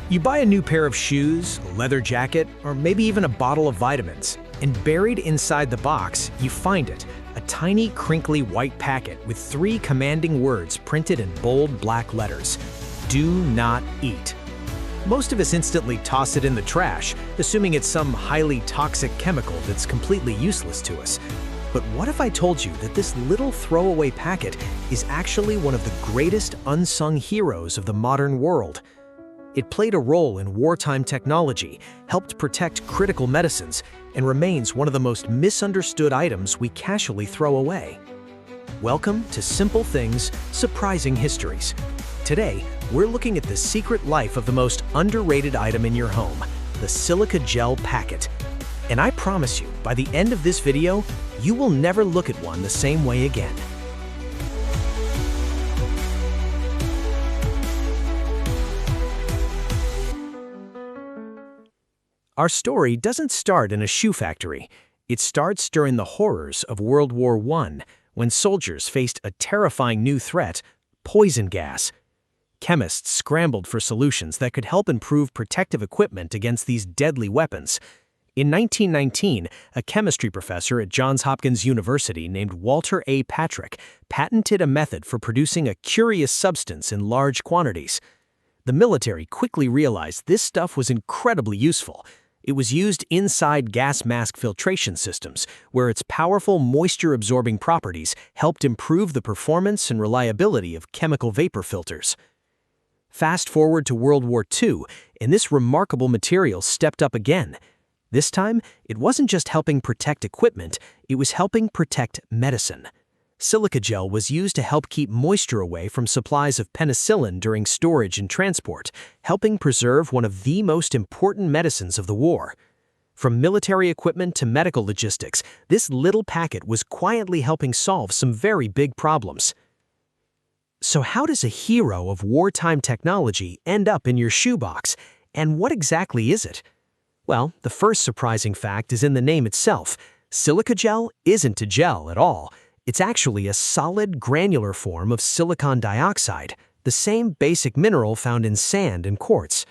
You buy a new pair of shoes, a leather jacket, or maybe even a bottle of vitamins, and buried inside the box, you find it, a tiny, crinkly white packet with 3 commanding words printed in bold black letters: "Do not eat." Most of us instantly toss it in the trash, assuming it's some highly toxic chemical that's completely useless to us. But what if I told you that this little throwaway packet is actually one of the greatest unsung heroes of the modern world? It played a role in wartime technology, helped protect critical medicines, and remains one of the most misunderstood items we casually throw away. Welcome to Simple Things Surprising Histories. Today, we're looking at the secret life of the most underrated item in your home, the silica gel packet. And I promise you, by the end of this video, you will never look at one the same way again. Our story doesn't start in a shoe factory. It starts during the horrors of World War I, when soldiers faced a terrifying new threat: poison gas. Chemists scrambled for solutions that could help improve protective equipment against these deadly weapons. In 1919, a chemistry professor at Johns Hopkins University named Walter A. Patrick patented a method for producing a curious substance in large quantities. The military quickly realized this stuff was incredibly useful. It was used inside gas mask filtration systems, where its powerful moisture-absorbing properties helped improve the performance and reliability of chemical vapor filters. Fast forward to World War II, and this remarkable material stepped up again. This time, it wasn't just helping protect equipment, it was helping protect medicine. Silica gel was used to help keep moisture away from supplies of penicillin during storage and transport, helping preserve one of the most important medicines of the war. From military equipment to medical logistics, this little packet was quietly helping solve some very big problems. So how does a hero of wartime technology end up in your shoebox? And what exactly is it? Well, the first surprising fact is in the name itself. Silica gel isn't a gel at all. It's actually a solid, granular form of silicon dioxide, the same basic mineral found in sand and quartz.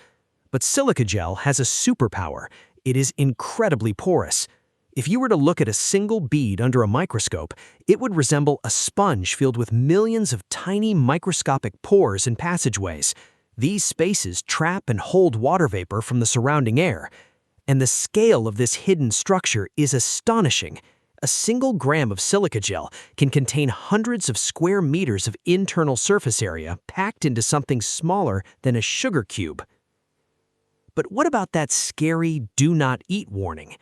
But silica gel has a superpower. It is incredibly porous. If you were to look at a single bead under a microscope, it would resemble a sponge filled with millions of tiny microscopic pores and passageways. These spaces trap and hold water vapor from the surrounding air. And the scale of this hidden structure is astonishing. A single gram of silica gel can contain hundreds of square meters of internal surface area packed into something smaller than a sugar cube. But what about that scary "do not eat" warning?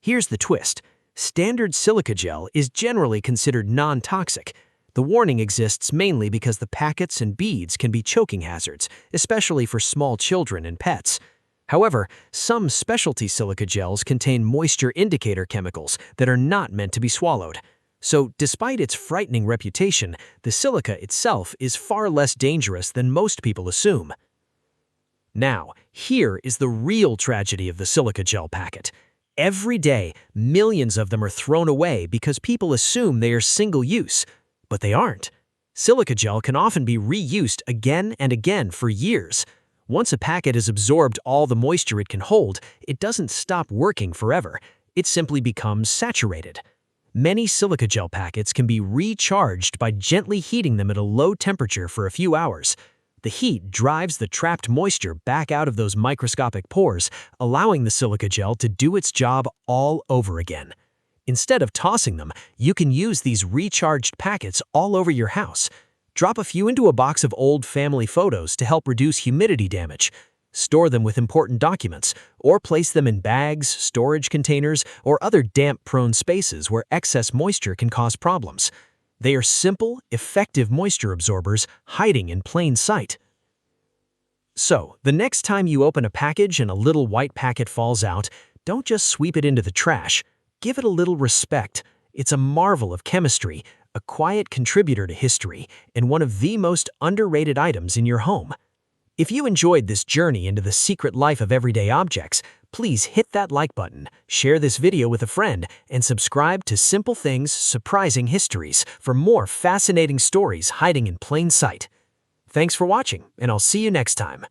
Here's the twist. Standard silica gel is generally considered non-toxic. The warning exists mainly because the packets and beads can be choking hazards, especially for small children and pets. However, some specialty silica gels contain moisture indicator chemicals that are not meant to be swallowed. So, despite its frightening reputation, the silica itself is far less dangerous than most people assume. Now, here is the real tragedy of the silica gel packet. Every day, millions of them are thrown away because people assume they are single-use, but they aren't. Silica gel can often be reused again and again for years. Once a packet has absorbed all the moisture it can hold, it doesn't stop working forever. It simply becomes saturated. Many silica gel packets can be recharged by gently heating them at a low temperature for a few hours. The heat drives the trapped moisture back out of those microscopic pores, allowing the silica gel to do its job all over again. Instead of tossing them, you can use these recharged packets all over your house. Drop a few into a box of old family photos to help reduce humidity damage. Store them with important documents, or place them in bags, storage containers, or other damp-prone spaces where excess moisture can cause problems. They are simple, effective moisture absorbers hiding in plain sight. So, the next time you open a package and a little white packet falls out, don't just sweep it into the trash. Give it a little respect. It's a marvel of chemistry, a quiet contributor to history, and one of the most underrated items in your home. If you enjoyed this journey into the secret life of everyday objects, please hit that like button, share this video with a friend, and subscribe to Simple Things Surprising Histories for more fascinating stories hiding in plain sight. Thanks for watching, and I'll see you next time.